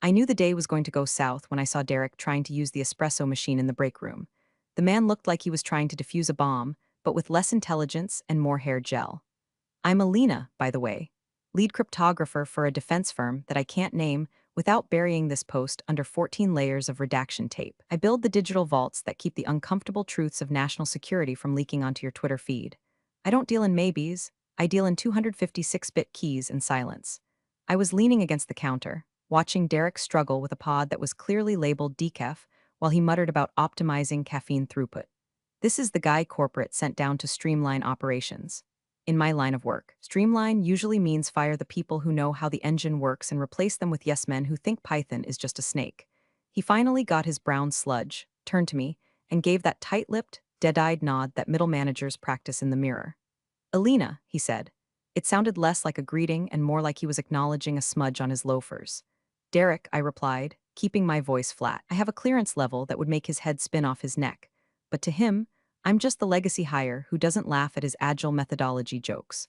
I knew the day was going to go south when I saw Derek trying to use the espresso machine in the break room. The man looked like he was trying to defuse a bomb, but with less intelligence and more hair gel. I'm Alina, by the way, lead cryptographer for a defense firm that I can't name without burying this post under 14 layers of redaction tape. I build the digital vaults that keep the uncomfortable truths of national security from leaking onto your Twitter feed. I don't deal in maybes, I deal in 256-bit keys and silence. I was leaning against the counter, watching Derek struggle with a pod that was clearly labeled decaf while he muttered about optimizing caffeine throughput. This is the guy corporate sent down to streamline operations. In my line of work, streamline usually means fire the people who know how the engine works and replace them with yes men who think Python is just a snake. He finally got his brown sludge, turned to me, and gave that tight-lipped, dead-eyed nod that middle managers practice in the mirror. Alina, he said. It sounded less like a greeting and more like he was acknowledging a smudge on his loafers. Derek, I replied, keeping my voice flat. I have a clearance level that would make his head spin off his neck. But to him, I'm just the legacy hire who doesn't laugh at his agile methodology jokes.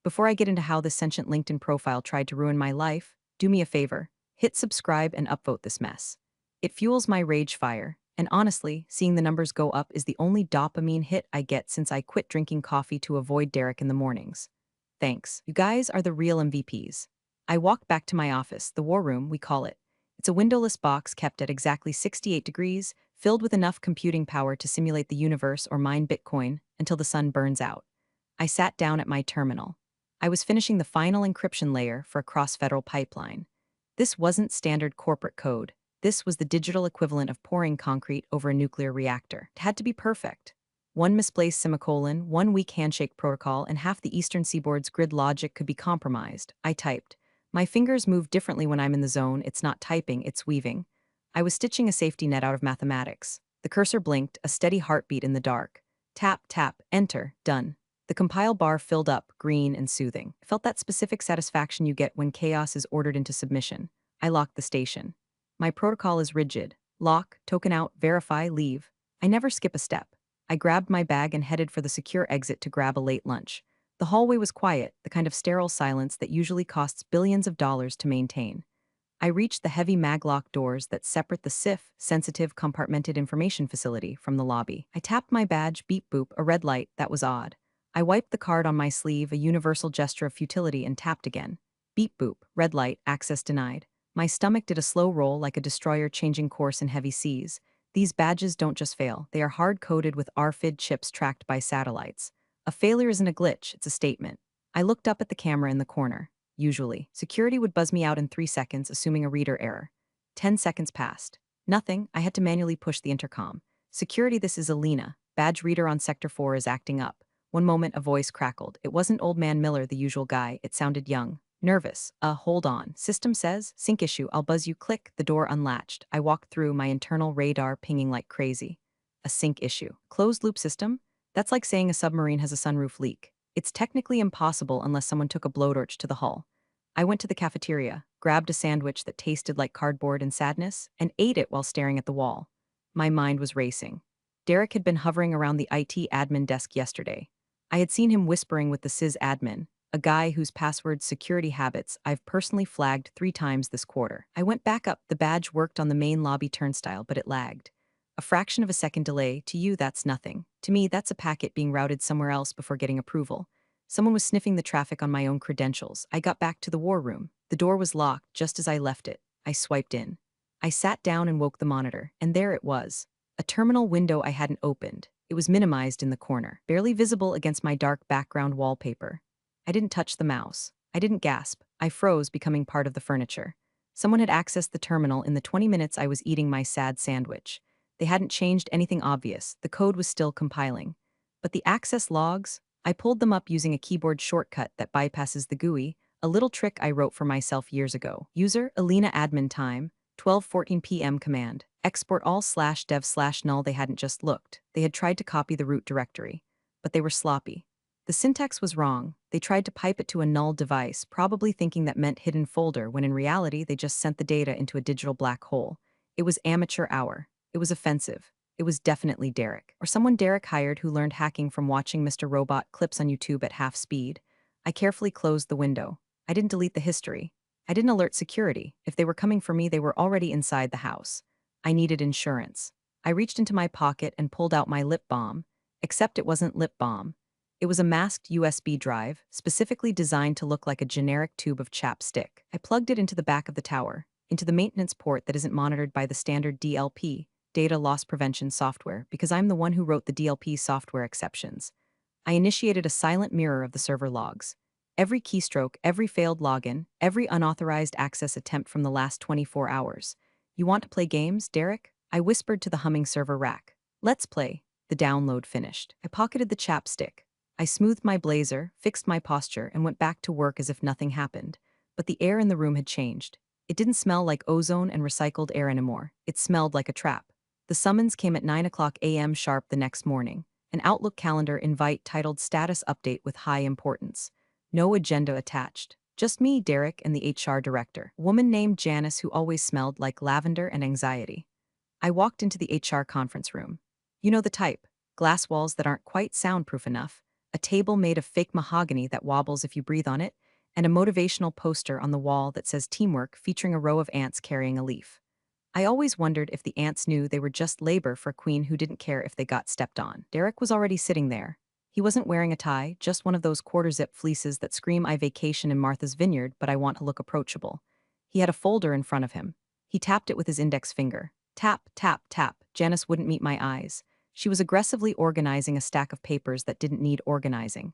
Before I get into how this sentient LinkedIn profile tried to ruin my life, do me a favor, hit subscribe and upvote this mess. It fuels my rage fire, and honestly, seeing the numbers go up is the only dopamine hit I get since I quit drinking coffee to avoid Derek in the mornings. Thanks. You guys are the real MVPs. I walked back to my office, the war room, we call it. It's a windowless box kept at exactly 68 degrees, filled with enough computing power to simulate the universe or mine Bitcoin until the sun burns out. I sat down at my terminal. I was finishing the final encryption layer for a cross-federal pipeline. This wasn't standard corporate code. This was the digital equivalent of pouring concrete over a nuclear reactor. It had to be perfect. One misplaced semicolon, one weak handshake protocol, and half the Eastern Seaboard's grid logic could be compromised. I typed. My fingers move differently when I'm in the zone. It's not typing, it's weaving. I was stitching a safety net out of mathematics. The cursor blinked, a steady heartbeat in the dark. Tap, tap, enter, done. The compile bar filled up, green and soothing. I felt that specific satisfaction you get when chaos is ordered into submission. I locked the station. My protocol is rigid. Lock, token out, verify, leave. I never skip a step. I grabbed my bag and headed for the secure exit to grab a late lunch. The hallway was quiet, the kind of sterile silence that usually costs billions of dollars to maintain. I reached the heavy maglock doors that separate the SIF, sensitive compartmented information facility, from the lobby. I tapped my badge, beep boop, a red light, that was odd. I wiped the card on my sleeve, a universal gesture of futility, and tapped again. Beep boop, red light, access denied. My stomach did a slow roll like a destroyer changing course in heavy seas. These badges don't just fail, they are hard-coded with RFID chips tracked by satellites. A failure isn't a glitch, it's a statement. I looked up at the camera in the corner. Usually, security would buzz me out in 3 seconds, assuming a reader error. 10 seconds passed. Nothing, I had to manually push the intercom. Security, this is Alina. Badge reader on Sector 4 is acting up. One moment, a voice crackled. It wasn't Old Man Miller, the usual guy, it sounded young. Nervous. Hold on. System says, sync issue, I'll buzz you. Click, the door unlatched. I walked through, my internal radar pinging like crazy. A sync issue. Closed loop system? That's like saying a submarine has a sunroof leak. It's technically impossible unless someone took a blowtorch to the hull. I went to the cafeteria, grabbed a sandwich that tasted like cardboard and sadness, and ate it while staring at the wall. My mind was racing. Derek had been hovering around the IT admin desk yesterday. I had seen him whispering with the sys admin, a guy whose password security habits I've personally flagged 3 times this quarter. I went back up, the badge worked on the main lobby turnstile, but it lagged. A fraction of a second delay, to you that's nothing. To me, that's a packet being routed somewhere else before getting approval. Someone was sniffing the traffic on my own credentials. I got back to the war room. The door was locked just as I left it. I swiped in. I sat down and woke the monitor, and there it was. A terminal window I hadn't opened. It was minimized in the corner, barely visible against my dark background wallpaper. I didn't touch the mouse. I didn't gasp. I froze, becoming part of the furniture. Someone had accessed the terminal in the 20 minutes I was eating my sad sandwich. They hadn't changed anything obvious. The code was still compiling. But the access logs? I pulled them up using a keyboard shortcut that bypasses the GUI, a little trick I wrote for myself years ago. User, Alina admin time, 12:14 p.m. command. Export all/dev/null. They hadn't just looked. They had tried to copy the root directory. But they were sloppy. The syntax was wrong. They tried to pipe it to a null device, probably thinking that meant hidden folder, when in reality they just sent the data into a digital black hole. It was amateur hour. It was offensive. It was definitely Derek, or someone Derek hired who learned hacking from watching Mr. Robot clips on YouTube at half speed. I carefully closed the window. I didn't delete the history. I didn't alert security. If they were coming for me, they were already inside the house. I needed insurance. I reached into my pocket and pulled out my lip balm, except it wasn't lip balm. It was a masked USB drive, specifically designed to look like a generic tube of chapstick. I plugged it into the back of the tower, into the maintenance port that isn't monitored by the standard DLP, data loss prevention software, because I'm the one who wrote the DLP software exceptions. I initiated a silent mirror of the server logs. Every keystroke, every failed login, every unauthorized access attempt from the last 24 hours. You want to play games, Derek? I whispered to the humming server rack. Let's play. The download finished. I pocketed the chapstick. I smoothed my blazer, fixed my posture, and went back to work as if nothing happened. But the air in the room had changed. It didn't smell like ozone and recycled air anymore. It smelled like a trap. The summons came at 9 a.m. sharp the next morning. An Outlook calendar invite titled Status Update with High Importance. No agenda attached. Just me, Derek, and the HR director. A woman named Janice who always smelled like lavender and anxiety. I walked into the HR conference room. You know the type. Glass walls that aren't quite soundproof enough, a table made of fake mahogany that wobbles if you breathe on it, and a motivational poster on the wall that says teamwork featuring a row of ants carrying a leaf. I always wondered if the ants knew they were just labor for a queen who didn't care if they got stepped on. Derek was already sitting there. He wasn't wearing a tie, just one of those quarter-zip fleeces that scream I vacation in Martha's Vineyard, but I want to look approachable. He had a folder in front of him. He tapped it with his index finger. Tap, tap, tap. Janice wouldn't meet my eyes. She was aggressively organizing a stack of papers that didn't need organizing.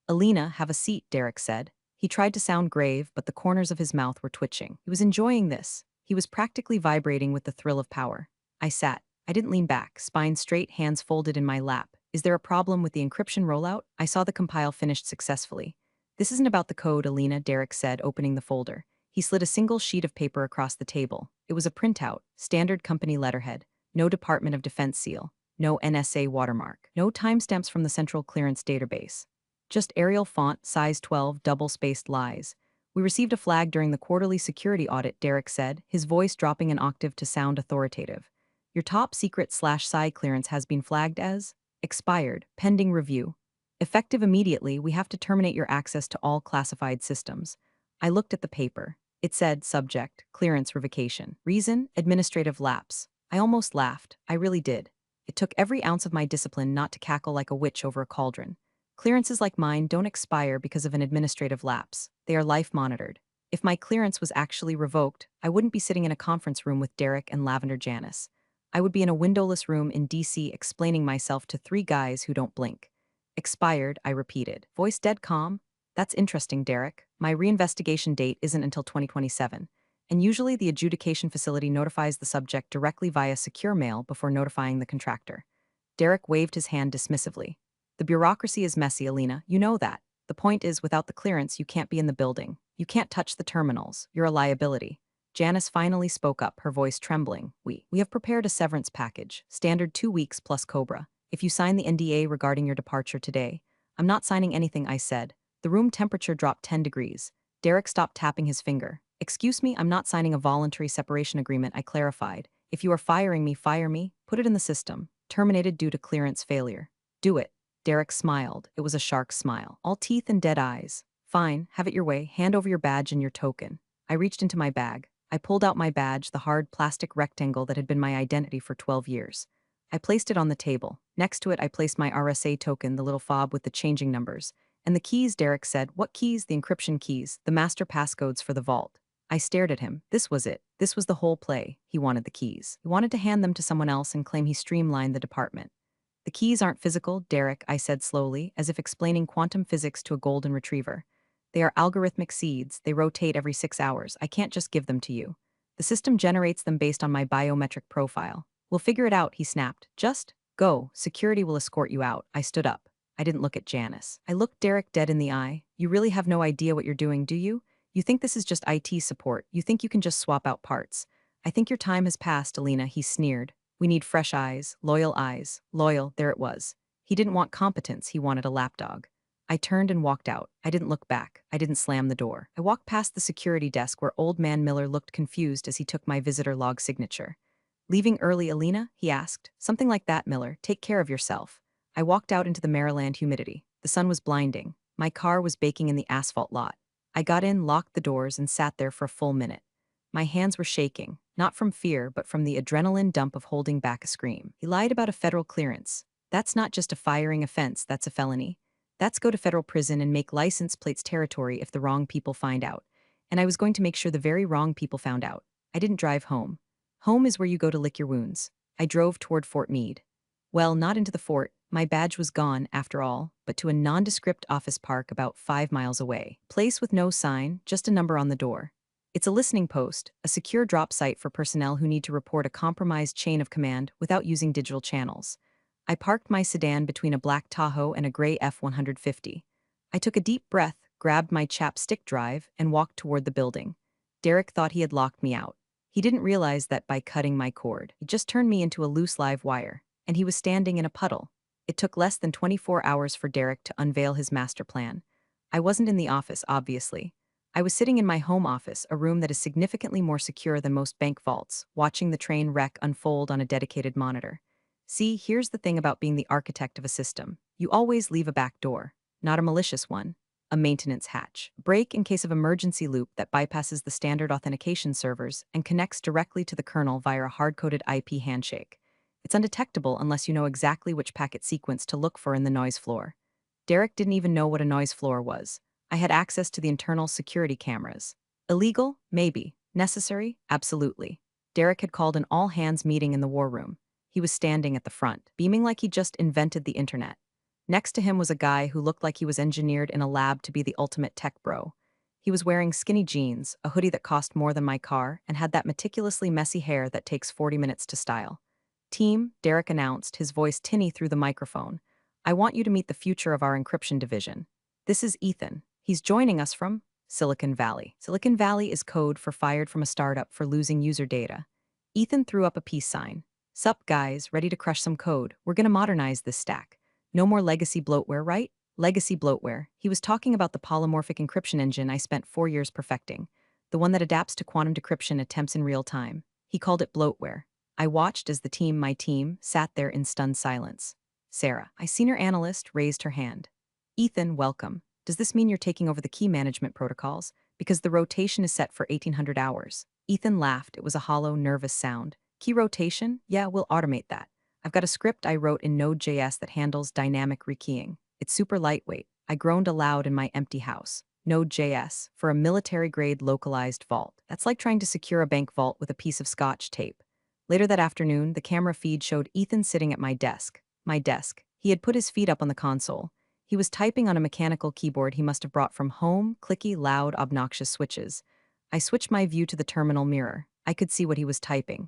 Alina, have a seat, Derek said. He tried to sound grave, but the corners of his mouth were twitching. He was enjoying this. He was practically vibrating with the thrill of power. I sat. I didn't lean back, spine straight, hands folded in my lap. Is there a problem with the encryption rollout? I saw the compile finished successfully. This isn't about the code, Alina, Derek said, opening the folder. He slid a single sheet of paper across the table. It was a printout, standard company letterhead, no Department of Defense seal, no NSA watermark, no timestamps from the Central Clearance Database. Just Arial font, size 12, double-spaced lies. We received a flag during the quarterly security audit, Derek said, his voice dropping an octave to sound authoritative. Your top secret/PSI clearance has been flagged as expired, pending review. Effective immediately, we have to terminate your access to all classified systems. I looked at the paper. It said, subject, clearance revocation. Reason, administrative lapse. I almost laughed. I really did. It took every ounce of my discipline not to cackle like a witch over a cauldron. Clearances like mine don't expire because of an administrative lapse. They are life-monitored. If my clearance was actually revoked, I wouldn't be sitting in a conference room with Derek and Lavender Janice. I would be in a windowless room in DC explaining myself to three guys who don't blink. Expired, I repeated. Voice dead calm. That's interesting, Derek. My reinvestigation date isn't until 2027. And usually the adjudication facility notifies the subject directly via secure mail before notifying the contractor. Derek waved his hand dismissively. The bureaucracy is messy, Alina. You know that. The point is, without the clearance, you can't be in the building. You can't touch the terminals. You're a liability. Janice finally spoke up, her voice trembling. We have prepared a severance package, standard 2 weeks plus COBRA. If you sign the NDA regarding your departure today, I'm not signing anything, I said. The room temperature dropped 10 degrees. Derek stopped tapping his finger. Excuse me, I'm not signing a voluntary separation agreement, I clarified. If you are firing me, fire me. Put it in the system. Terminated due to clearance failure. Do it. Derek smiled. It was a shark's smile. All teeth and dead eyes. Fine, have it your way. Hand over your badge and your token. I reached into my bag. I pulled out my badge, the hard plastic rectangle that had been my identity for 12 years. I placed it on the table. Next to it, I placed my RSA token, the little fob with the changing numbers. And the keys, Derek said. What keys? The encryption keys, the master passcodes for the vault. I stared at him. This was it. This was the whole play. He wanted the keys. He wanted to hand them to someone else and claim he streamlined the department. The keys aren't physical, Derek, I said slowly, as if explaining quantum physics to a golden retriever. They are algorithmic seeds. They rotate every 6 hours. I can't just give them to you. The system generates them based on my biometric profile. We'll figure it out, he snapped. Just go. Security will escort you out. I stood up. I didn't look at Janice. I looked Derek dead in the eye. You really have no idea what you're doing, do you? You think this is just IT support. You think you can just swap out parts. I think your time has passed, Alina, he sneered. We need fresh eyes. Loyal, there it was. He didn't want competence, he wanted a lapdog. I turned and walked out. I didn't look back. I didn't slam the door. I walked past the security desk where Old Man Miller looked confused as he took my visitor log signature. Leaving early, Alina? He asked. Something like that, Miller. Take care of yourself. I walked out into the Maryland humidity. The sun was blinding. My car was baking in the asphalt lot. I got in, locked the doors, and sat there for a full minute. My hands were shaking, not from fear, but from the adrenaline dump of holding back a scream. He lied about a federal clearance. That's not just a firing offense, that's a felony. That's go to federal prison and make license plates territory if the wrong people find out. And I was going to make sure the very wrong people found out. I didn't drive home. Home is where you go to lick your wounds. I drove toward Fort Meade. Well, not into the fort. My badge was gone, after all, but to a nondescript office park about 5 miles away. Place with no sign, just a number on the door. It's a listening post, a secure drop site for personnel who need to report a compromised chain of command without using digital channels. I parked my sedan between a black Tahoe and a gray F-150. I took a deep breath, grabbed my chapstick drive, and walked toward the building. Derek thought he had locked me out. He didn't realize that by cutting my cord, he just turned me into a loose live wire, and he was standing in a puddle. It took less than 24 hours for Derek to unveil his master plan. I wasn't in the office, obviously. I was sitting in my home office, a room that is significantly more secure than most bank vaults, watching the train wreck unfold on a dedicated monitor. See, here's the thing about being the architect of a system. You always leave a back door, not a malicious one, a maintenance hatch. Break in case of emergency loop that bypasses the standard authentication servers and connects directly to the kernel via a hard-coded IP handshake. It's undetectable unless you know exactly which packet sequence to look for in the noise floor. Derek didn't even know what a noise floor was. I had access to the internal security cameras. Illegal? Maybe. Necessary? Absolutely. Derek had called an all-hands meeting in the war room. He was standing at the front, beaming like he just invented the internet. Next to him was a guy who looked like he was engineered in a lab to be the ultimate tech bro. He was wearing skinny jeans, a hoodie that cost more than my car, and had that meticulously messy hair that takes 40 minutes to style. Team, Derek announced, his voice tinny through the microphone. I want you to meet the future of our encryption division. This is Ethan. He's joining us from Silicon Valley. Silicon Valley is code for fired from a startup for losing user data. Ethan threw up a peace sign. Sup, guys, ready to crush some code. We're gonna modernize this stack. No more legacy bloatware, right? Legacy bloatware. He was talking about the polymorphic encryption engine I spent 4 years perfecting, the one that adapts to quantum decryption attempts in real time. He called it bloatware. I watched as my team, sat there in stunned silence. Sarah, a senior analyst, raised her hand. Ethan, welcome. Does this mean you're taking over the key management protocols? Because the rotation is set for 1800 hours. Ethan laughed. It was a hollow, nervous sound. Key rotation? Yeah, we'll automate that. I've got a script I wrote in Node.js that handles dynamic rekeying. It's super lightweight. I groaned aloud in my empty house. Node.js, for a military-grade localized vault. That's like trying to secure a bank vault with a piece of Scotch tape. Later that afternoon, the camera feed showed Ethan sitting at my desk. My desk. He had put his feet up on the console. He was typing on a mechanical keyboard he must have brought from home, clicky, loud, obnoxious switches. I switched my view to the terminal mirror. I could see what he was typing.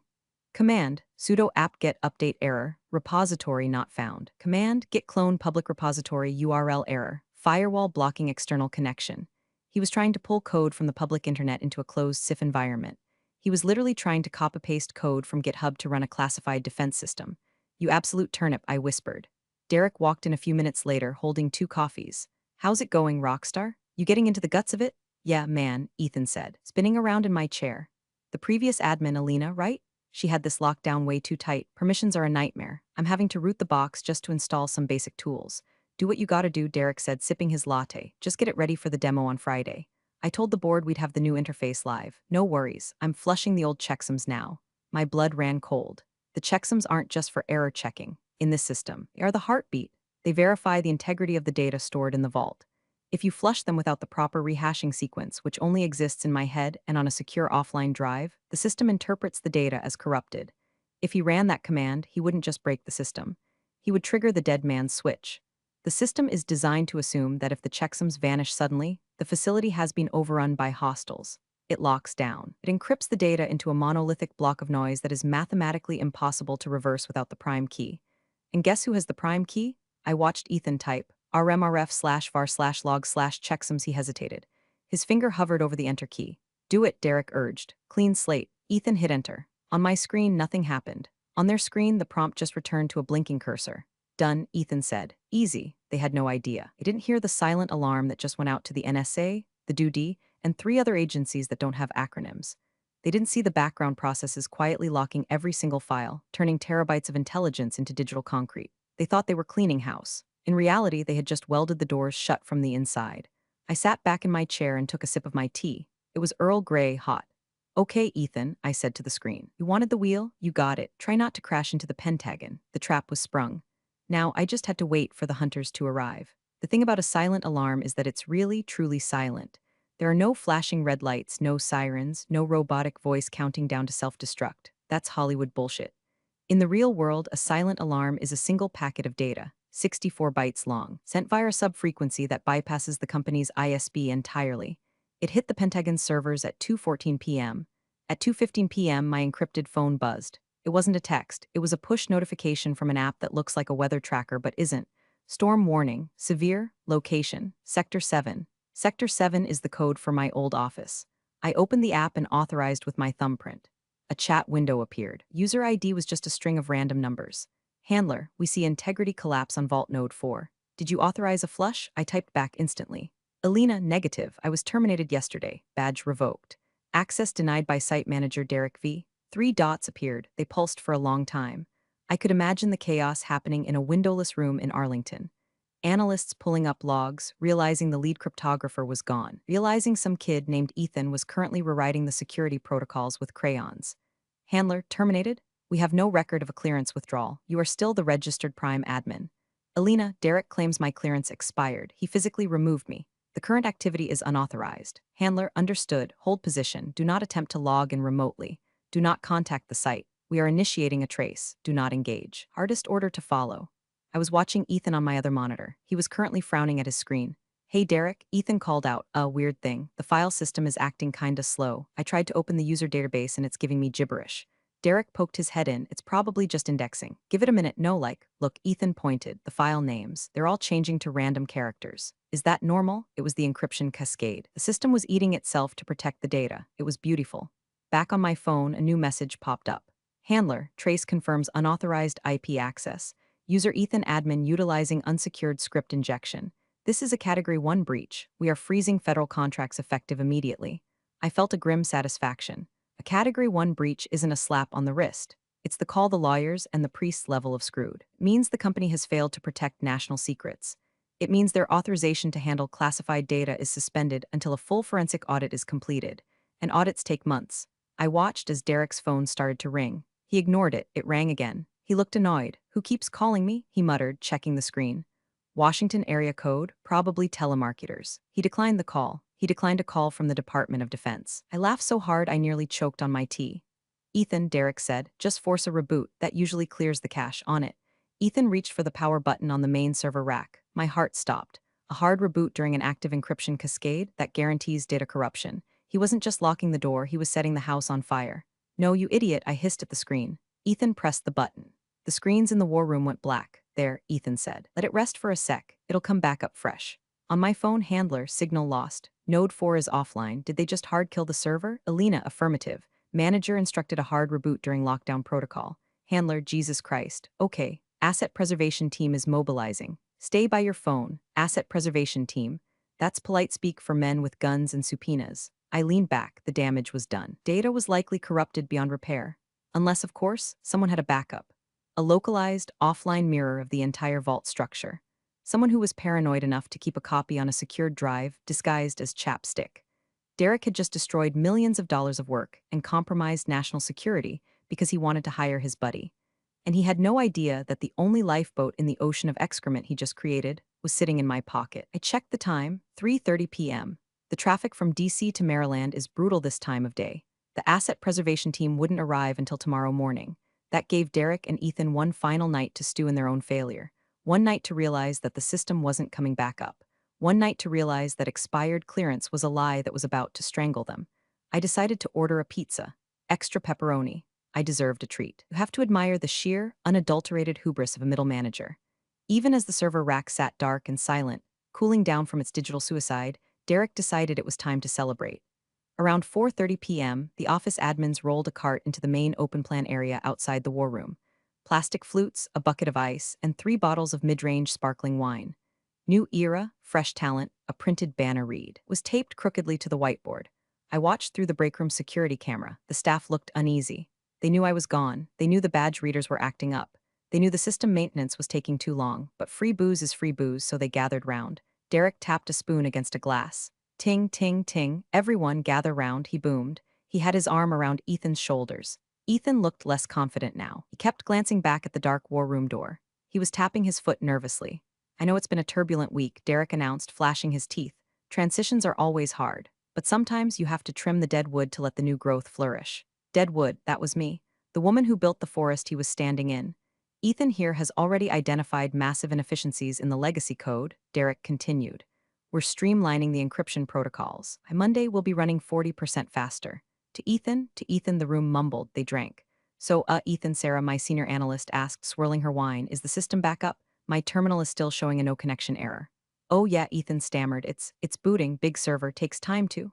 Command, sudo apt-get update error, repository not found. Command, git clone public repository URL error, firewall blocking external connection. He was trying to pull code from the public internet into a closed CIF environment. He was literally trying to copy-paste code from GitHub to run a classified defense system. You absolute turnip, I whispered. Derek walked in a few minutes later, holding 2 coffees. How's it going, Rockstar? You getting into the guts of it? Yeah, man, Ethan said, spinning around in my chair. The previous admin, Alina, right? She had this locked down way too tight. Permissions are a nightmare. I'm having to root the box just to install some basic tools. Do what you gotta do, Derek said, sipping his latte. Just get it ready for the demo on Friday. I told the board we'd have the new interface live. No worries. I'm flushing the old checksums now. My blood ran cold. The checksums aren't just for error checking. In this system, they are the heartbeat. They verify the integrity of the data stored in the vault. If you flush them without the proper rehashing sequence, which only exists in my head and on a secure offline drive, the system interprets the data as corrupted. If he ran that command, he wouldn't just break the system. He would trigger the dead man's switch. The system is designed to assume that if the checksums vanish suddenly, the facility has been overrun by hostiles. It locks down. It encrypts the data into a monolithic block of noise that is mathematically impossible to reverse without the prime key. And guess who has the prime key? I watched Ethan type, rmrf/var/log/checksums. He hesitated. His finger hovered over the enter key. Do it, Derek urged. Clean slate. Ethan hit enter. On my screen, nothing happened. On their screen, the prompt just returned to a blinking cursor. Done, Ethan said. Easy. They had no idea. They didn't hear the silent alarm that just went out to the NSA, the DoD, and 3 other agencies that don't have acronyms. They didn't see the background processes quietly locking every single file, turning terabytes of intelligence into digital concrete. They thought they were cleaning house. In reality, they had just welded the doors shut from the inside. I sat back in my chair and took a sip of my tea. It was Earl Grey hot. Okay, Ethan, I said to the screen. You wanted the wheel? You got it. Try not to crash into the Pentagon. The trap was sprung. Now, I just had to wait for the hunters to arrive. The thing about a silent alarm is that it's really, truly silent. There are no flashing red lights, no sirens, no robotic voice counting down to self-destruct. That's Hollywood bullshit. In the real world, a silent alarm is a single packet of data, 64 bytes long, sent via a subfrequency that bypasses the company's ISP entirely. It hit the Pentagon's servers at 2:14 p.m. At 2:15 p.m., my encrypted phone buzzed. It wasn't a text, it was a push notification from an app that looks like a weather tracker but isn't. Storm warning, severe, location, Sector 7. Sector 7 is the code for my old office. I opened the app and authorized with my thumbprint. A chat window appeared. User ID was just a string of random numbers. Handler, we see integrity collapse on Vault Node 4. Did you authorize a flush? I typed back instantly. Alina, negative. I was terminated yesterday. Badge revoked. Access denied by site manager Derek V. 3 dots appeared. They pulsed for a long time. I could imagine the chaos happening in a windowless room in Arlington. Analysts pulling up logs, realizing the lead cryptographer was gone, realizing some kid named Ethan was currently rewriting the security protocols with crayons. Handler, terminated? We have no record of a clearance withdrawal. You are still the registered Prime admin. Alina, Derek claims my clearance expired. He physically removed me. The current activity is unauthorized. Handler, understood. Hold position. Do not attempt to log in remotely. Do not contact the site. We are initiating a trace. Do not engage. Hardest order to follow. I was watching Ethan on my other monitor. He was currently frowning at his screen. Hey Derek, Ethan called out. Weird thing. The file system is acting kinda slow. I tried to open the user database and it's giving me gibberish. Derek poked his head in. It's probably just indexing. Give it a minute. No, look, Ethan pointed. The file names. They're all changing to random characters. Is that normal? It was the encryption cascade. The system was eating itself to protect the data. It was beautiful. Back on my phone, a new message popped up. Handler, trace confirms unauthorized IP access. User Ethan admin utilizing unsecured script injection. This is a Category 1 breach. We are freezing federal contracts effective immediately. I felt a grim satisfaction. A Category 1 breach isn't a slap on the wrist. It's the call the lawyers and the priests level of screwed. It means the company has failed to protect national secrets. It means their authorization to handle classified data is suspended until a full forensic audit is completed. And audits take months. I watched as Derek's phone started to ring. He ignored it. It rang again. He looked annoyed. Who keeps calling me? He muttered, checking the screen. Washington area code, probably telemarketers. He declined the call. He declined a call from the Department of Defense. I laughed so hard I nearly choked on my tea. Ethan, Derek said, just force a reboot. That usually clears the cache on it. Ethan reached for the power button on the main server rack. My heart stopped. A hard reboot during an active encryption cascade that guarantees data corruption. He wasn't just locking the door, he was setting the house on fire. No, you idiot, I hissed at the screen. Ethan pressed the button. The screens in the war room went black. There, Ethan said. Let it rest for a sec. It'll come back up fresh. On my phone, handler, signal lost. Node 4 is offline. Did they just hard kill the server? Alina, affirmative. Manager instructed a hard reboot during lockdown protocol. Handler, Jesus Christ. Okay. Asset preservation team is mobilizing. Stay by your phone. Asset preservation team. That's polite speak for men with guns and subpoenas. I leaned back. The damage was done. Data was likely corrupted beyond repair. Unless, of course, someone had a backup. A localized, offline mirror of the entire vault structure. Someone who was paranoid enough to keep a copy on a secured drive, disguised as chapstick. Derek had just destroyed millions of dollars of work and compromised national security because he wanted to hire his buddy. And he had no idea that the only lifeboat in the ocean of excrement he just created was sitting in my pocket. I checked the time, 3:30 p.m. The traffic from DC to Maryland is brutal this time of day. The asset preservation team wouldn't arrive until tomorrow morning. That gave Derek and Ethan one final night to stew in their own failure. One night to realize that the system wasn't coming back up. One night to realize that expired clearance was a lie that was about to strangle them. I decided to order a pizza. Extra pepperoni. I deserved a treat. You have to admire the sheer, unadulterated hubris of a middle manager. Even as the server rack sat dark and silent, cooling down from its digital suicide, Derek decided it was time to celebrate. Around 4:30 p.m., the office admins rolled a cart into the main open-plan area outside the war room. Plastic flutes, a bucket of ice, and 3 bottles of mid-range sparkling wine. New era, fresh talent, a printed banner read, was taped crookedly to the whiteboard. I watched through the breakroom security camera. The staff looked uneasy. They knew I was gone. They knew the badge readers were acting up. They knew the system maintenance was taking too long, but free booze is free booze, so they gathered round. Derek tapped a spoon against a glass. Ting, ting, ting, everyone gather round, he boomed. He had his arm around Ethan's shoulders. Ethan looked less confident now. He kept glancing back at the dark war room door. He was tapping his foot nervously. I know it's been a turbulent week, Derek announced, flashing his teeth. Transitions are always hard, but sometimes you have to trim the dead wood to let the new growth flourish. Dead wood, that was me. The woman who built the forest he was standing in. Ethan here has already identified massive inefficiencies in the legacy code, Derek continued. We're streamlining the encryption protocols. By Monday, we'll be running 40% faster. To Ethan, the room mumbled. They drank. So, Ethan, Sarah, my senior analyst, asked, swirling her wine, is the system back up? My terminal is still showing a no connection error. Oh yeah, Ethan stammered. It's booting. Big server takes time to.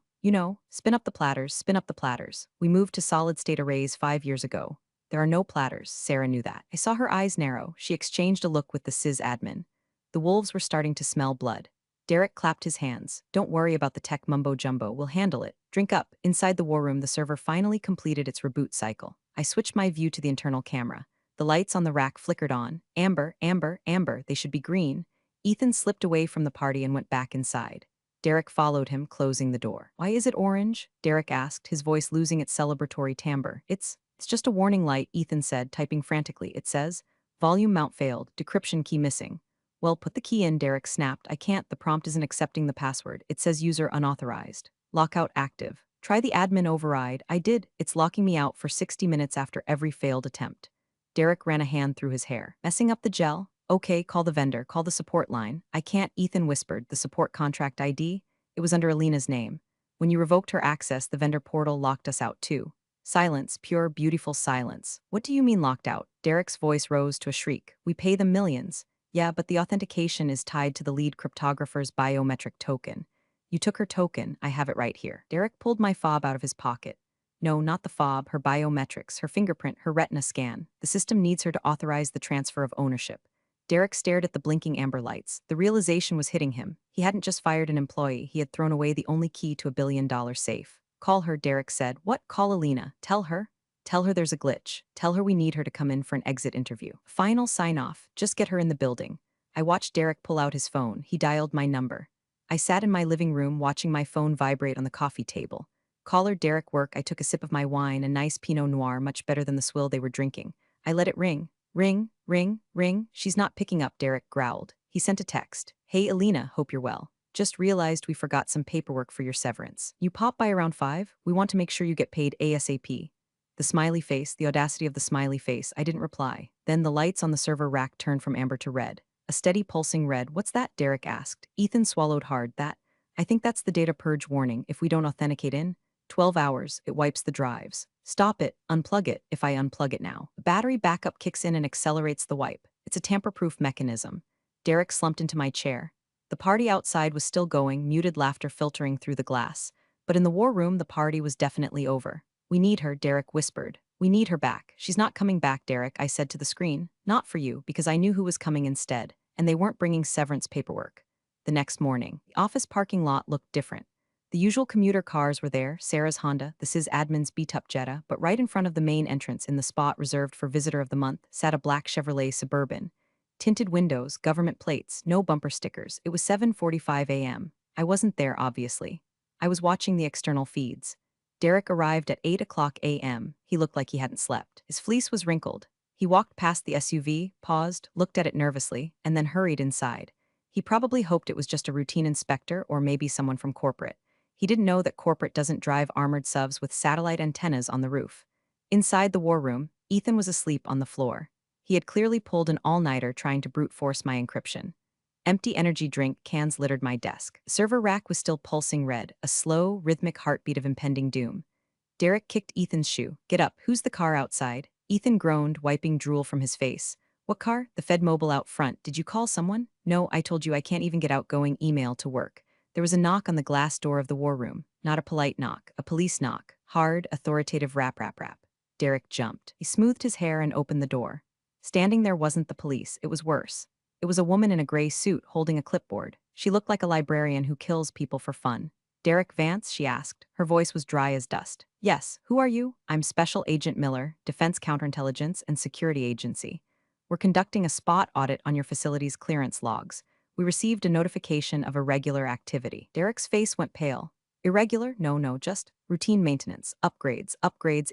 Spin up the platters, spin up the platters. We moved to solid-state arrays 5 years ago. There are no platters, Sarah knew that. I saw her eyes narrow. She exchanged a look with the sysadmin. The wolves were starting to smell blood. Derek clapped his hands. Don't worry about the tech mumbo-jumbo, we'll handle it. Drink up. Inside the war room, the server finally completed its reboot cycle. I switched my view to the internal camera. The lights on the rack flickered on. Amber, amber, amber, they should be green. Ethan slipped away from the party and went back inside. Derek followed him, closing the door. Why is it orange? Derek asked, his voice losing its celebratory timbre. It's just a warning light, Ethan said, typing frantically. It says, volume mount failed, decryption key missing. Well, put the key in, Derek snapped. I can't, the prompt isn't accepting the password. It says user unauthorized. Lockout active. Try the admin override. I did. It's locking me out for 60 minutes after every failed attempt. Derek ran a hand through his hair. Messing up the gel? Okay, call the vendor, call the support line. I can't, Ethan whispered. The support contract ID? It was under Alina's name. When you revoked her access, the vendor portal locked us out too. Silence, pure, beautiful silence. What do you mean locked out? Derek's voice rose to a shriek. We pay them millions. Yeah, but the authentication is tied to the lead cryptographer's biometric token. You took her token, I have it right here. Derek pulled my fob out of his pocket. No, not the fob, her biometrics, her fingerprint, her retina scan. The system needs her to authorize the transfer of ownership. Derek stared at the blinking amber lights. The realization was hitting him. He hadn't just fired an employee, he had thrown away the only key to a billion-dollar safe. Call her, Derek said. What? Call Alina. Tell her. Tell her there's a glitch. Tell her we need her to come in for an exit interview. Final sign-off. Just get her in the building. I watched Derek pull out his phone. He dialed my number. I sat in my living room watching my phone vibrate on the coffee table. Caller Derek work. I took a sip of my wine, a nice Pinot Noir, much better than the swill they were drinking. I let it ring. Ring, ring, ring. She's not picking up, Derek growled. He sent a text. Hey, Alina, hope you're well. Just realized we forgot some paperwork for your severance. You pop by around 5? We want to make sure you get paid ASAP. The smiley face, the audacity of the smiley face. I didn't reply. Then the lights on the server rack turned from amber to red. A steady pulsing red. What's that? Derek asked. Ethan swallowed hard. That? I think that's the data purge warning. If we don't authenticate in 12 hours, it wipes the drives. Stop it. Unplug it. If I unplug it now. The battery backup kicks in and accelerates the wipe. It's a tamper-proof mechanism. Derek slumped into my chair. The party outside was still going, muted laughter filtering through the glass. But in the war room, the party was definitely over. We need her, Derek whispered. We need her back. She's not coming back, Derek, I said to the screen. Not for you, because I knew who was coming instead, and they weren't bringing severance paperwork. The next morning, the office parking lot looked different. The usual commuter cars were there, Sarah's Honda, the sysadmin's beat-up Jetta, but right in front of the main entrance in the spot reserved for Visitor of the Month sat a black Chevrolet Suburban. Tinted windows, government plates, no bumper stickers. It was 7:45 a.m. I wasn't there, obviously. I was watching the external feeds. Derek arrived at 8 o'clock a.m. He looked like he hadn't slept. His fleece was wrinkled. He walked past the SUV, paused, looked at it nervously, and then hurried inside. He probably hoped it was just a routine inspector or maybe someone from corporate. He didn't know that corporate doesn't drive armored subs with satellite antennas on the roof. Inside the war room, Ethan was asleep on the floor. He had clearly pulled an all-nighter trying to brute force my encryption. Empty energy drink cans littered my desk. The server rack was still pulsing red, a slow, rhythmic heartbeat of impending doom. Derek kicked Ethan's shoe. Get up, who's the car outside? Ethan groaned, wiping drool from his face. What car? The Fed Mobile out front. Did you call someone? No, I told you I can't even get outgoing email to work. There was a knock on the glass door of the war room. Not a polite knock, a police knock. Hard, authoritative rap rap rap. Derek jumped. He smoothed his hair and opened the door. Standing there wasn't the police, it was worse. It was a woman in a gray suit holding a clipboard. She looked like a librarian who kills people for fun. Derek Vance, she asked. Her voice was dry as dust. Yes, who are you? I'm Special Agent Miller, Defense Counterintelligence and Security Agency. We're conducting a spot audit on your facility's clearance logs. We received a notification of irregular activity. Derek's face went pale. Irregular? No, no, just routine maintenance. Upgrades,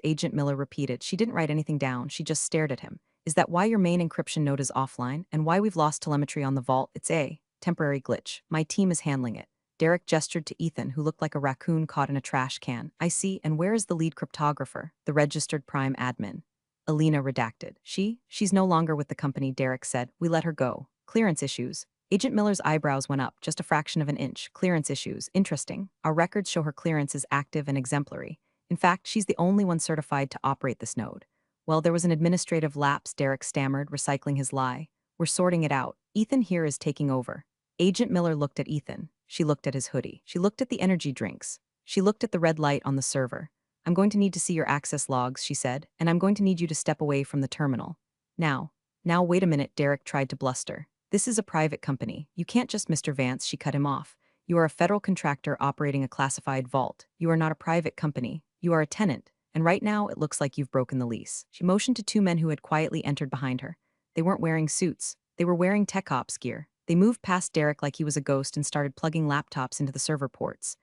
Agent Miller repeated. She didn't write anything down, she just stared at him. Is that why your main encryption node is offline, and why we've lost telemetry on the vault? It's a temporary glitch. My team is handling it. Derek gestured to Ethan, who looked like a raccoon caught in a trash can. I see, and where is the lead cryptographer, the registered prime admin? Alina redacted. She's no longer with the company, Derek said. We let her go. Clearance issues. Agent Miller's eyebrows went up, just a fraction of an inch. Clearance issues. Interesting. Our records show her clearance is active and exemplary. In fact, she's the only one certified to operate this node. Well, there was an administrative lapse, Derek stammered, recycling his lie. We're sorting it out. Ethan here is taking over. Agent Miller looked at Ethan. She looked at his hoodie. She looked at the energy drinks. She looked at the red light on the server. I'm going to need to see your access logs, she said, and I'm going to need you to step away from the terminal. Now, wait a minute, Derek tried to bluster. This is a private company. You can't just, Mr. Vance, she cut him off. You are a federal contractor operating a classified vault. You are not a private company. You are a tenant. And right now, it looks like you've broken the lease. She motioned to two men who had quietly entered behind her. They weren't wearing suits. They were wearing tech ops gear. They moved past Derek like he was a ghost and started plugging laptops into the server ports.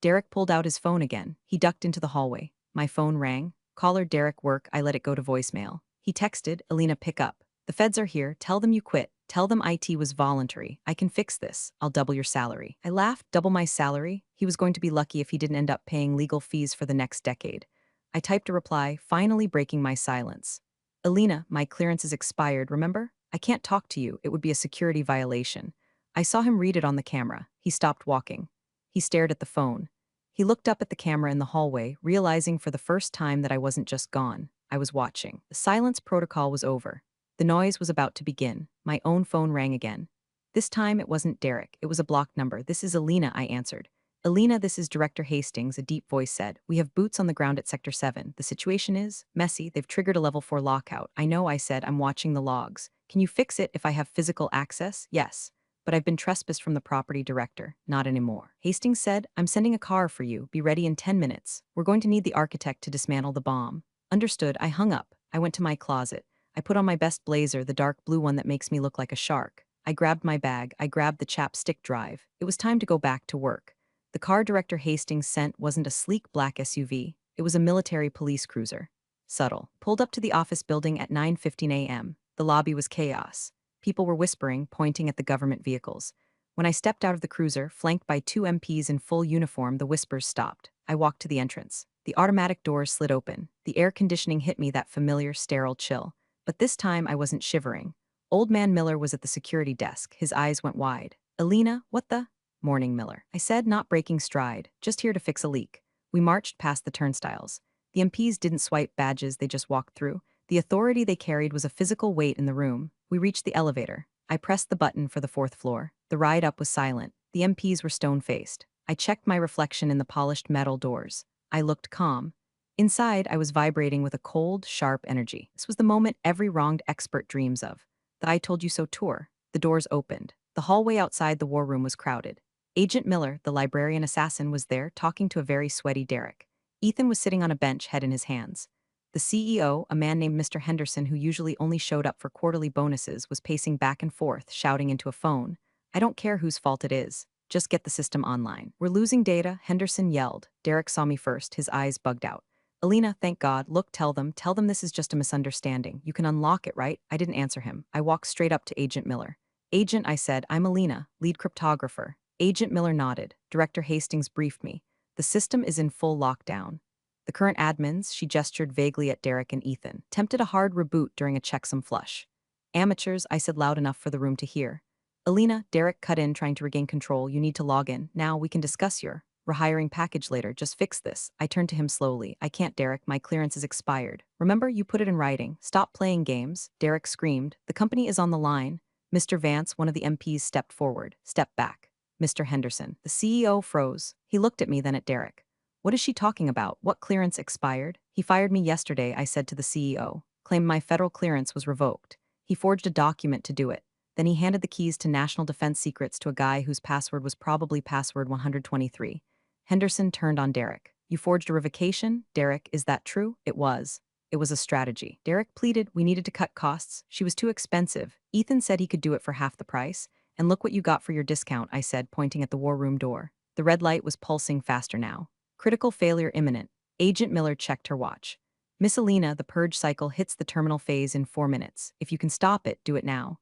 Derek pulled out his phone again. He ducked into the hallway. My phone rang. Caller Derek work, I let it go to voicemail. He texted, Alina, pick up. The feds are here, tell them you quit. Tell them IT was voluntary. I can fix this. I'll double your salary. I laughed. Double my salary? He was going to be lucky if he didn't end up paying legal fees for the next decade. I typed a reply, finally breaking my silence. Alina, my clearance is expired, remember? I can't talk to you. It would be a security violation. I saw him read it on the camera. He stopped walking. He stared at the phone. He looked up at the camera in the hallway, realizing for the first time that I wasn't just gone. I was watching. The silence protocol was over. The noise was about to begin. My own phone rang again. This time it wasn't Derek. It was a blocked number. This is Alina, I answered. Alina, this is Director Hastings, a deep voice said. We have boots on the ground at Sector 7. The situation is messy. They've triggered a Level 4 lockout. I know, I said. I'm watching the logs. Can you fix it if I have physical access? Yes. But I've been trespassed from the property director. Not anymore. Hastings said, I'm sending a car for you. Be ready in 10 minutes. We're going to need the architect to dismantle the bomb. Understood. I hung up. I went to my closet. I put on my best blazer, the dark blue one that makes me look like a shark. I grabbed my bag. I grabbed the chapstick drive. It was time to go back to work. The car Director Hastings sent wasn't a sleek black SUV. It was a military police cruiser. Subtle. Pulled up to the office building at 9:15 a.m. The lobby was chaos. People were whispering, pointing at the government vehicles. When I stepped out of the cruiser, flanked by two MPs in full uniform, the whispers stopped. I walked to the entrance. The automatic doors slid open. The air conditioning hit me that familiar, sterile chill. But this time I wasn't shivering. Old Man Miller was at the security desk. His eyes went wide. Alina, what the? Morning, Miller. I said, not breaking stride. Just here to fix a leak. We marched past the turnstiles. The MPs didn't swipe badges, they just walked through. The authority they carried was a physical weight in the room. We reached the elevator. I pressed the button for the 4th floor. The ride up was silent. The MPs were stone-faced. I checked my reflection in the polished metal doors. I looked calm. Inside, I was vibrating with a cold, sharp energy. This was the moment every wronged expert dreams of. The I told you so tour. The doors opened. The hallway outside the war room was crowded. Agent Miller, the librarian assassin, was there, talking to a very sweaty Derek. Ethan was sitting on a bench, head in his hands. The CEO, a man named Mr. Henderson who usually only showed up for quarterly bonuses, was pacing back and forth, shouting into a phone. I don't care whose fault it is. Just get the system online. We're losing data, Henderson yelled. Derek saw me first, his eyes bugged out. Alina, thank God. Look, tell them this is just a misunderstanding. You can unlock it, right? I didn't answer him. I walked straight up to Agent Miller. Agent, I said, I'm Alina, lead cryptographer. Agent Miller nodded. Director Hastings briefed me. The system is in full lockdown. The current admins, she gestured vaguely at Derek and Ethan, tempted a hard reboot during a checksum flush. Amateurs, I said loud enough for the room to hear. Alina, Derek cut in, trying to regain control. You need to log in. Now we can discuss your rehiring package later. Just fix this. I turned to him slowly. I can't, Derek. My clearance is expired. Remember, you put it in writing. Stop playing games. Derek screamed. The company is on the line. Mr. Vance, one of the MPs, stepped forward. Step back. Mr. Henderson. The CEO froze. He looked at me, then at Derek. What is she talking about? What clearance expired? He fired me yesterday, I said to the CEO. Claimed my federal clearance was revoked. He forged a document to do it. Then he handed the keys to National Defense Secrets to a guy whose password was probably password 123. Henderson turned on Derek. You forged a revocation? Derek, is that true? It was. It was a strategy. Derek pleaded we needed to cut costs. She was too expensive. Ethan said he could do it for half the price. And look what you got for your discount, I said, pointing at the war room door. The red light was pulsing faster now. Critical failure imminent. Agent Miller checked her watch. Miss Alina, the purge cycle hits the terminal phase in 4 minutes. If you can stop it, do it now.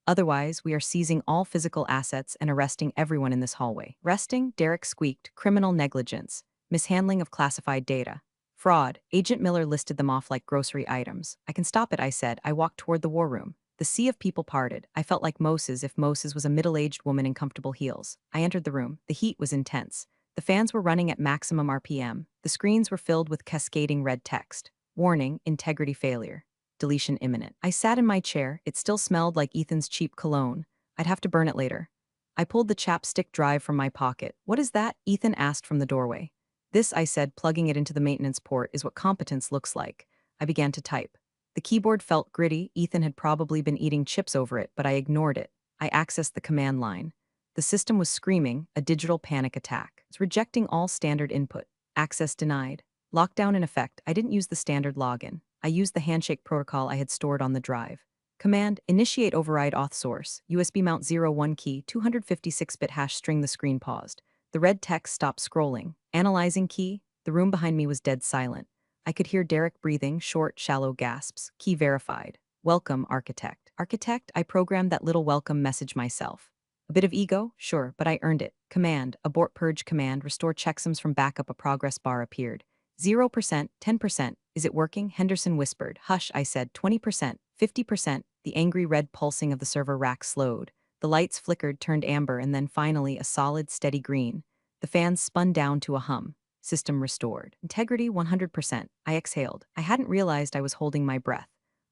Otherwise, we are seizing all physical assets and arresting everyone in this hallway. Arresting? Derek squeaked. Criminal negligence. Mishandling of classified data. Fraud. Agent Miller listed them off like grocery items. I can stop it, I said. I walked toward the war room. The sea of people parted. I felt like Moses if Moses was a middle-aged woman in comfortable heels. I entered the room. The heat was intense. The fans were running at maximum RPM. The screens were filled with cascading red text. Warning, integrity failure. Deletion imminent. I sat in my chair. It still smelled like Ethan's cheap cologne. I'd have to burn it later. I pulled the chapstick drive from my pocket. What is that? Ethan asked from the doorway. This, I said, plugging it into the maintenance port, is what competence looks like. I began to type. The keyboard felt gritty. Ethan had probably been eating chips over it, but I ignored it. I accessed the command line. The system was screaming, a digital panic attack. It's rejecting all standard input. Access denied. Lockdown in effect. I didn't use the standard login. I used the handshake protocol I had stored on the drive. Command, initiate override auth source, USB mount 01 key, 256-bit hash string. The screen paused. The red text stopped scrolling. Analyzing key. The room behind me was dead silent. I could hear Derek breathing, short, shallow gasps. Key verified. Welcome, architect. Architect, I programmed that little welcome message myself. A bit of ego? Sure, but I earned it. Command, abort purge command, restore checksums from backup. A progress bar appeared. 0%, 10%. Is it working? Henderson whispered. Hush, I said. 20%, 50%. The angry red pulsing of the server rack slowed. The lights flickered, turned amber, and then finally a solid, steady green. The fans spun down to a hum. System restored. Integrity 100%. I exhaled. I hadn't realized I was holding my breath.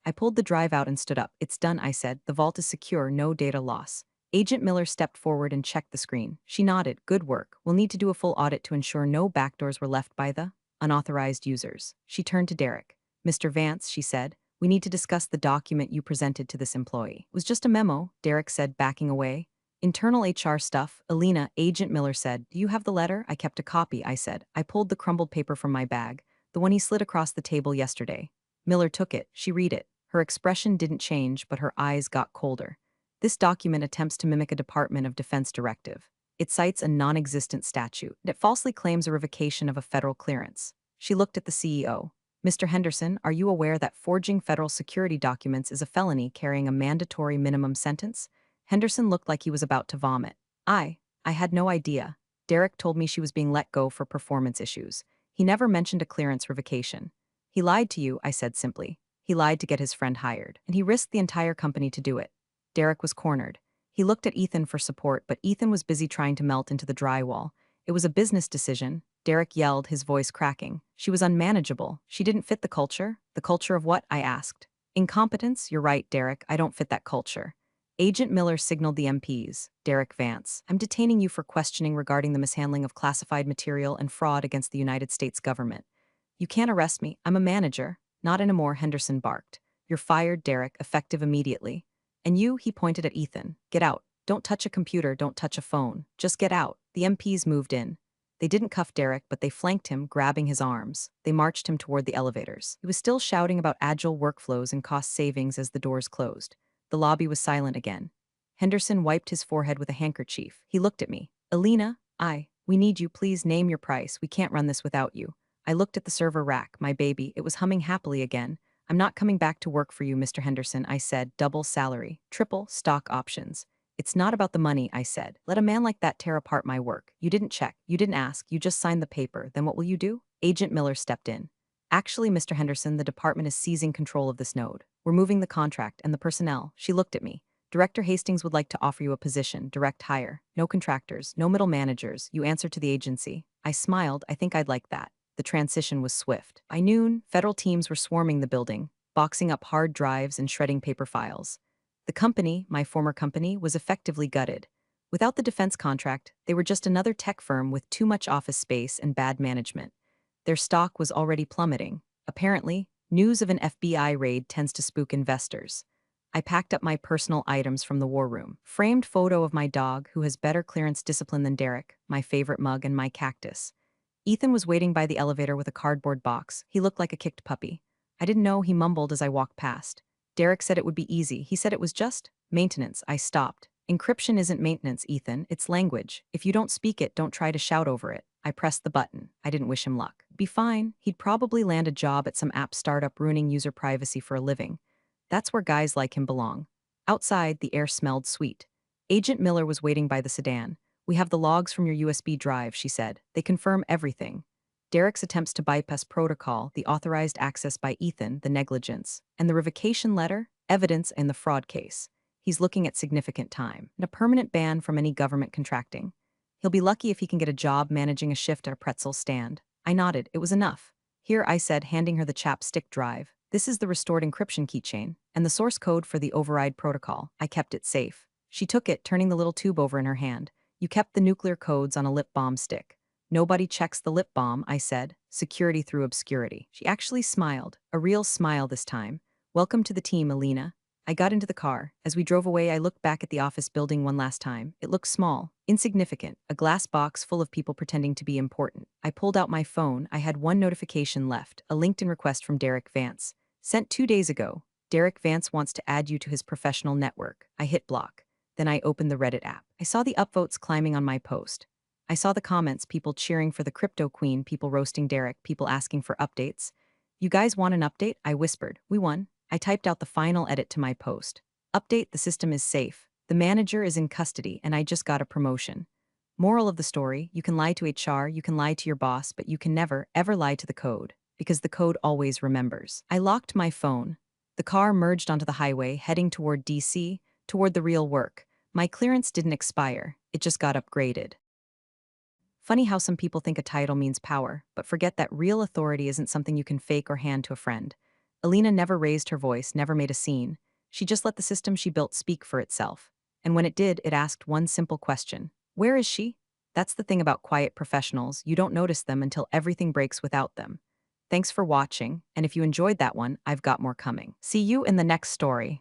I pulled the drive out and stood up. It's done, I said. The vault is secure, no data loss. Agent Miller stepped forward and checked the screen. She nodded. Good work. We'll need to do a full audit to ensure no backdoors were left by the unauthorized users. She turned to Derek. Mr. Vance, she said, we need to discuss the document you presented to this employee. It was just a memo, Derek said, backing away. Internal HR stuff. Alina, Agent Miller said. Do you have the letter? I kept a copy, I said. I pulled the crumbled paper from my bag, the one he slid across the table yesterday. Miller took it. She read it. Her expression didn't change, but her eyes got colder. This document attempts to mimic a Department of Defense directive. It cites a non-existent statute. It falsely claims a revocation of a federal clearance. She looked at the CEO. Mr. Henderson, are you aware that forging federal security documents is a felony carrying a mandatory minimum sentence? Henderson looked like he was about to vomit. I had no idea. Derek told me she was being let go for performance issues. He never mentioned a clearance revocation. He lied to you, I said simply. He lied to get his friend hired, and he risked the entire company to do it. Derek was cornered. He looked at Ethan for support, but Ethan was busy trying to melt into the drywall. It was a business decision. Derek yelled, his voice cracking. She was unmanageable. She didn't fit the culture. The culture of what? I asked. Incompetence? You're right, Derek. I don't fit that culture. Agent Miller signaled the MPs. Derek Vance, I'm detaining you for questioning regarding the mishandling of classified material and fraud against the United States government. You can't arrest me. I'm a manager. Not anymore, Henderson barked. You're fired, Derek, effective immediately. And you, he pointed at Ethan. Get out. Don't touch a computer, don't touch a phone. Just get out. The MPs moved in. They didn't cuff Derek, but they flanked him, grabbing his arms. They marched him toward the elevators. He was still shouting about agile workflows and cost savings as the doors closed. The lobby was silent again. Henderson wiped his forehead with a handkerchief. He looked at me. Alina, we need you. Please name your price. We can't run this without you. I looked at the server rack, my baby. It was humming happily again. I'm not coming back to work for you, Mr. Henderson, I said. Double salary, triple stock options. It's not about the money, I said. Let a man like that tear apart my work. You didn't check. You didn't ask. You just signed the paper. Then what will you do? Agent Miller stepped in. Actually, Mr. Henderson, the department is seizing control of this node. We're moving the contract and the personnel. She looked at me. Director Hastings would like to offer you a position, direct hire. No contractors, no middle managers. You answer to the agency. I smiled. I think I'd like that. The transition was swift. By noon, federal teams were swarming the building, boxing up hard drives and shredding paper files. The company, my former company, was effectively gutted. Without the defense contract, they were just another tech firm with too much office space and bad management. Their stock was already plummeting. Apparently, news of an FBI raid tends to spook investors. I packed up my personal items from the war room. Framed photo of my dog, who has better clearance discipline than Derek, my favorite mug, and my cactus. Ethan was waiting by the elevator with a cardboard box. He looked like a kicked puppy. I didn't know, he mumbled as I walked past. Derek said it would be easy. He said it was just maintenance. I stopped. Encryption isn't maintenance, Ethan. It's language. If you don't speak it, don't try to shout over it. I pressed the button. I didn't wish him luck. Be fine. He'd probably land a job at some app startup ruining user privacy for a living. That's where guys like him belong. Outside, the air smelled sweet. Agent Miller was waiting by the sedan. We have the logs from your USB drive, she said. They confirm everything. Derek's attempts to bypass protocol, the authorized access by Ethan, the negligence, and the revocation letter, evidence in the fraud case. He's looking at significant time and a permanent ban from any government contracting. He'll be lucky if he can get a job managing a shift at a pretzel stand. I nodded. It was enough. Here, I said, handing her the chapstick drive. This is the restored encryption keychain and the source code for the override protocol. I kept it safe. She took it, turning the little tube over in her hand. You kept the nuclear codes on a lip balm stick. Nobody checks the lip balm, I said. Security through obscurity. She actually smiled. A real smile this time. Welcome to the team, Alina. I got into the car. As we drove away, I looked back at the office building one last time. It looked small, insignificant, a glass box full of people pretending to be important. I pulled out my phone. I had one notification left, a LinkedIn request from Derek Vance. Sent 2 days ago. Derek Vance wants to add you to his professional network. I hit block. Then I opened the Reddit app. I saw the upvotes climbing on my post. I saw the comments, people cheering for the crypto queen, people roasting Derek, people asking for updates. You guys want an update? I whispered. We won. I typed out the final edit to my post. Update, the system is safe. The manager is in custody, and I just got a promotion. Moral of the story, you can lie to HR, you can lie to your boss, but you can never, ever lie to the code, because the code always remembers. I locked my phone. The car merged onto the highway, heading toward DC, toward the real work. My clearance didn't expire, it just got upgraded. Funny how some people think a title means power, but forget that real authority isn't something you can fake or hand to a friend. Alina never raised her voice, never made a scene. She just let the system she built speak for itself. And when it did, it asked one simple question. Where is she? That's the thing about quiet professionals. You don't notice them until everything breaks without them. Thanks for watching, and if you enjoyed that one, I've got more coming. See you in the next story.